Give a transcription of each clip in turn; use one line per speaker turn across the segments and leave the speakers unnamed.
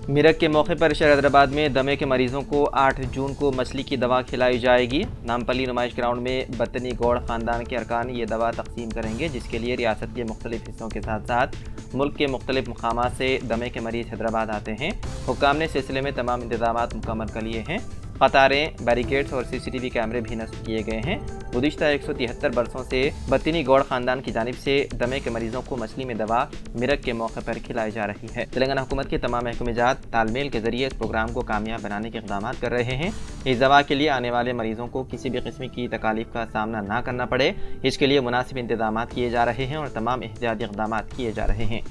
मिरक के मौके पर शहर हैदराबाद में दमे के मरीजों को 8 जून को मछली की दवा खिलाई जाएगी। नामपल्ली नुमाइश ग्राउंड में बतनी गौड़ ख़ानदान के अरकान ये दवा तकसीम करेंगे, जिसके लिए रियासत के मुख्तलिफ हिस्सों के साथ साथ मुल्क के मुख्तलिफ मकामात से दमे के मरीज़ हैदराबाद आते हैं। हुक्काम ने सिलसिले में तमाम इंतज़ामात मुकम्मल कर लिए हैं। कतारें, बैरिकेड्स और CCTV कैमरे भी नस्ब किए गए हैं। गुज़िश्ता 173 बरसों से बतनी गौड़ ख़ानदान की जानिब से दमे के मरीज़ों को मछली में दवा मिरक के मौके पर खिलाई जा रही है। तेलंगाना हुकूमत के तमाम महकमेजात तालमेल के ज़रिए इस प्रोग्राम को कामयाब बनाने के इक़दाम कर रहे हैं। इस दवा के लिए आने वाले मरीज़ों को किसी भी किस्म की तकालीफ का सामना ना करना पड़े, इसके लिए मुनासिब इंतज़ामात किए जा रहे हैं और तमाम एहतियाती इक़दाम किए जा रहे हैं।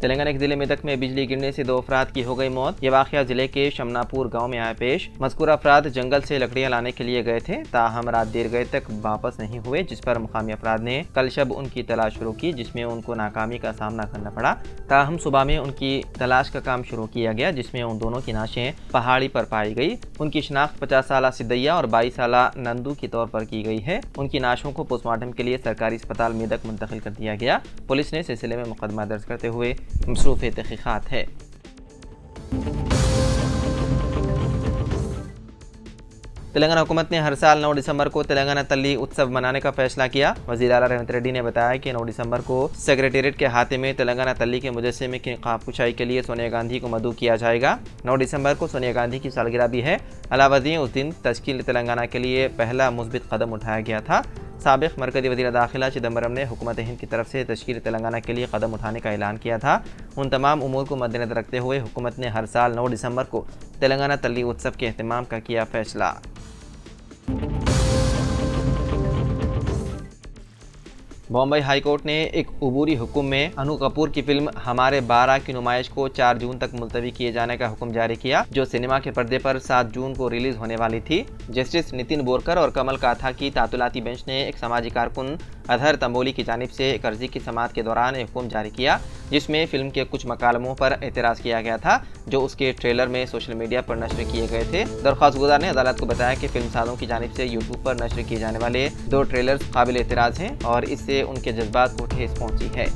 तेलंगाना के जिले मेदक में बिजली गिरने से 2 अफराद की हो गई मौत। ये वाक़या जिले के शमनापुर गांव में आया पेश। मज़कूर अफराद जंगल से लकड़ियां लाने के लिए गए थे, ताहम रात देर गए तक वापस नहीं हुए, जिस पर मुकामी अफराद ने कल शब उनकी तलाश शुरू की, जिसमें उनको नाकामी का सामना करना पड़ा। ताहम सुबह में उनकी तलाश का काम शुरू किया गया, जिसमें उन दोनों की नाशें पहाड़ी पर पाई गई। उनकी शनाख्त 50 साला सिद्दैया और 22 साला नंदू के तौर पर की गई है। उनकी नाशों को पोस्टमार्टम के लिए सरकारी अस्पताल मेदक मुंतकिल कर दिया गया। पुलिस ने सिलसिले में मुकदमा दर्ज करते हुए मसरूफ़ तहक़ीक़ात है। तेलंगाना हुकूमत ने हर साल 9 दिसंबर को तेलंगाना तल्ली उत्सव मनाने का फैसला किया। वज़ीर आला रेवंत रेड्डी ने बताया कि 9 दिसंबर को सेक्रेटेरिएट के हाथे में तेलंगाना तल्ली के मुजस्समे की क़ाब कुशाई के लिए सोनिया गांधी को मदऊ किया जाएगा। 9 दिसंबर को सोनिया गांधी की सालगिरह भी है। अलावज़ी उस दिन तश्कील तेलंगाना के लिए पहला मुस्बित कदम उठाया गया था। साबिक़ मरकज़ी वज़ीर दाखिला चिदम्बरम ने हुकूमत हिंद की तरफ से तश्कील तेलंगाना के लिए कदम उठाने का ऐलान किया था। उन तमाम उमूर को मद्देनज़र रखते हुए हुकूमत ने हर साल 9 दिसंबर को तेलंगाना तल्ली उत्सव के एहतमाम का किया फैसला। बॉम्बे हाई कोर्ट ने एक अबूरी हुक्म में अनु कपूर की फिल्म हमारे 12 की नुमाइश को 4 जून तक मुलतवी किए जाने का हुक्म जारी किया, जो सिनेमा के पर्दे पर 7 जून को रिलीज होने वाली थी। जस्टिस नितिन बोरकर और कमल काथा की तातुलाती बेंच ने एक समाजी कारकुन अजहर तंबोली की जानिब से एक अर्जी की समाअत के दौरान एक हुक्म जारी किया, जिसमें फिल्म के कुछ मकालमों पर एतराज़ किया गया था, जो उसके ट्रेलर में सोशल मीडिया पर नशर किए गए थे। दरख्वास्त गुज़ार ने अदालत को बताया कि फिल्म सालों की जानिब से यूट्यूब पर नशर किए जाने वाले 2 ट्रेलर्स काबिल एतराज़ हैं और इससे उनके जज्बात को ठेस पहुंची है।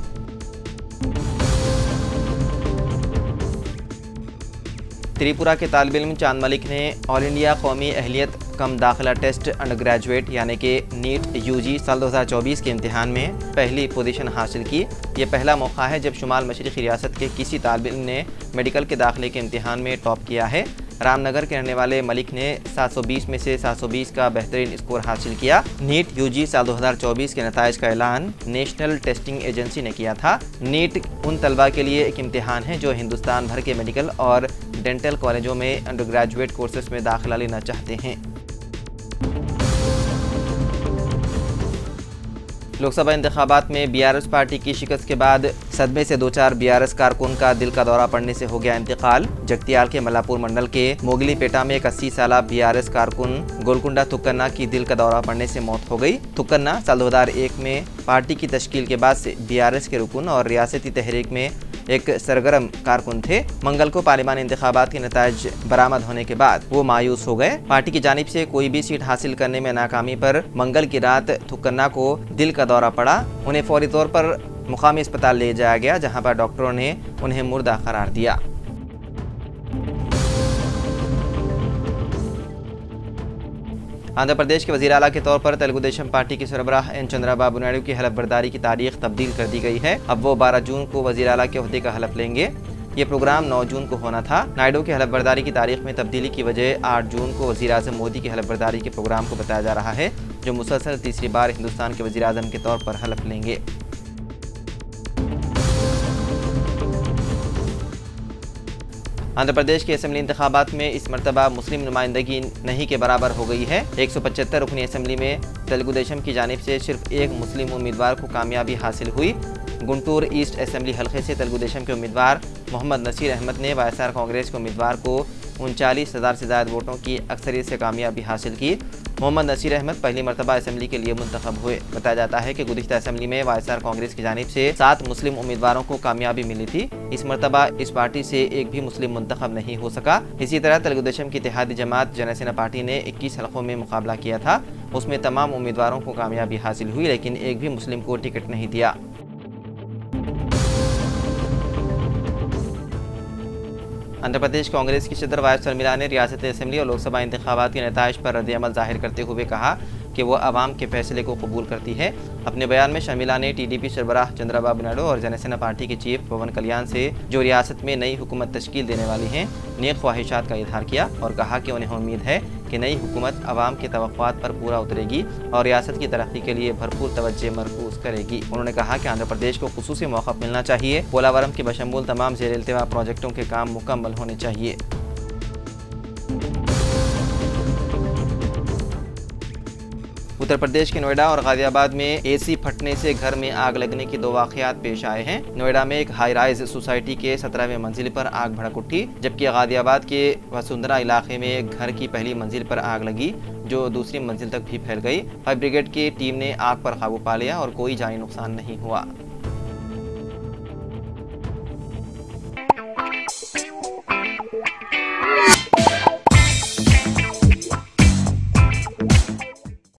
त्रिपुरा के तालिब इल्म चांद मलिक ने ऑल इंडिया कौमी अहलियत कम दाखिला टेस्ट अंडर ग्रेजुएट यानी कि नीट UG साल 2024 के इम्तिहान में पहली पोजीशन हासिल की। ये पहला मौका है जब शुमाल मशरिक़ी रियासत के किसी तालिब इल्म ने मेडिकल के दाखिले के इम्तिहान में टॉप किया है। रामनगर के रहने वाले मलिक ने 720 में से 720 का बेहतरीन स्कोर हासिल किया। नीट UG साल 2024 के नताइज का ऐलान नेशनल टेस्टिंग एजेंसी ने किया था। नीट उन तलबा के लिए एक इम्तिहान है जो हिंदुस्तान भर के मेडिकल और डेंटल कॉलेजों में अंडर ग्रेजुएट कोर्सेज में दाखिला लेना चाहते हैं। लोकसभा इंतखाबात में BRS पार्टी की शिकस्त के बाद सदमे से 2-4 BRS कारकुन का दिल का दौरा पड़ने से हो गया इंतकाल। जगतियाल के मलापुर मंडल के मोगलीपेटा में एक 80 साला BRS कारकुन गोलकुंडा थुक्कन्ना की दिल का दौरा पड़ने से मौत हो गई। थुक्कन्ना साल 2001 में पार्टी की तश्कील के बाद से BRS के रुकन और रियासती तहरीक में एक सरगर्म कारकुन थे। मंगल को पार्लिमानी इंतखाबात के नताइज बरामद होने के बाद वो मायूस हो गए। पार्टी की जानिब से कोई भी सीट हासिल करने में नाकामी पर मंगल की रात थुक्कन्ना को दिल का दौरा पड़ा। उन्हें फौरी तौर पर मुकामी अस्पताल ले जाया गया, जहां पर डॉक्टरों ने उन्हें मुर्दा करार दिया। आंध्र प्रदेश के वज़ीर आला के तौर पर तेलुगु देशम पार्टी के सरबराह एन चंद्रबाबू नायडू की हलफ बर्दारी की तारीख तब्दील कर दी गई है। अब वो 12 जून को वज़ीर आला के ओहदे का हलफ लेंगे। ये प्रोग्राम 9 जून को होना था। नायडू की हलफ बर्दारी की तारीख में तब्दीली की वजह 8 जून को वज़ीर आज़म मोदी की हलफ बर्दारी के प्रोग्राम को बताया जा रहा है, जो मुसलसल तीसरी बार हिंदुस्तान के वज़ीर आज़म के तौर पर हलफ लेंगे। आंध्र प्रदेश के असेंबली इंतखाबात में इस मरतबा मुस्लिम नुमाइंदगी नहीं के बराबर हो गई है। 175 रुकनी असेंबली में तेलुगु देशम की जानिब से सिर्फ एक मुस्लिम उम्मीदवार को कामयाबी हासिल हुई। गुंटूर ईस्ट असेंबली हल्के से तेलुगु देशम के उम्मीदवार मोहम्मद नसीर अहमद ने YSR कांग्रेस के उम्मीदवार को 39,000 से ज़्यादा वोटों की अक्सरियत से कामयाबी हासिल की। मोहम्मद नसीर अहमद पहली मरतबा असम्बली के लिए मुंतखब हुए। बताया जाता है कि गुज़िश्ता असम्बली में वायएसआर कांग्रेस की जानिब से 7 मुस्लिम उम्मीदवारों को कामयाबी मिली थी। इस मरतबा इस पार्टी से एक भी मुस्लिम मुंतखब नहीं हो सका। इसी तरह तेलुगुदेशम की इत्तेहादी जमात जनसेना पार्टी ने 21 हलकों में मुकाबला किया था। उसमें तमाम उम्मीदवारों को कामयाबी हासिल हुई, लेकिन एक भी मुस्लिम को टिकट नहीं दिया। आंध्र प्रदेश कांग्रेस की सदर वाय शर्मिला ने रियासती असम्बली और लोकसभा इंतखाबात के नताइज पर रद्द-ए-अमल जाहिर करते हुए कहा कि वो आवाम के फैसले को कबूल करती है। अपने बयान में शर्मिला ने टीडीपी सरबराह चंद्रबाबू नायडू और जनसेना पार्टी के चीफ पवन कल्याण से जो रियासत में नई हुकूमत तश्कील देने वाली हैं नेक ख्वाहिशात का इजहार किया और कहा कि उन्हें उम्मीद है कि नई हुकूमत आवाम के तवक्कुआत पर पूरा उतरेगी और रियासत की तरक्की के लिए भरपूर तवज्जो मरकूज करेगी। उन्होंने कहा कि आंध्र प्रदेश को खुसूसी मौका मिलना चाहिए। पोलावरम के बशमूल तमाम ज़ेर-ए-इल्तिवा प्रोजेक्टों के काम मुकम्मल होने चाहिए। उत्तर प्रदेश के नोएडा और गाजियाबाद में एसी फटने से घर में आग लगने के 2 वाक़यात पेश आए हैं। नोएडा में एक हाई राइज सोसाइटी के 17वें मंजिल पर आग भड़क उठी, जबकि गाजियाबाद के वसुंधरा इलाके में घर की पहली मंजिल पर आग लगी जो दूसरी मंजिल तक भी फैल गई। फायर ब्रिगेड की टीम ने आग पर काबू पा लिया और कोई जानी नुकसान नहीं हुआ।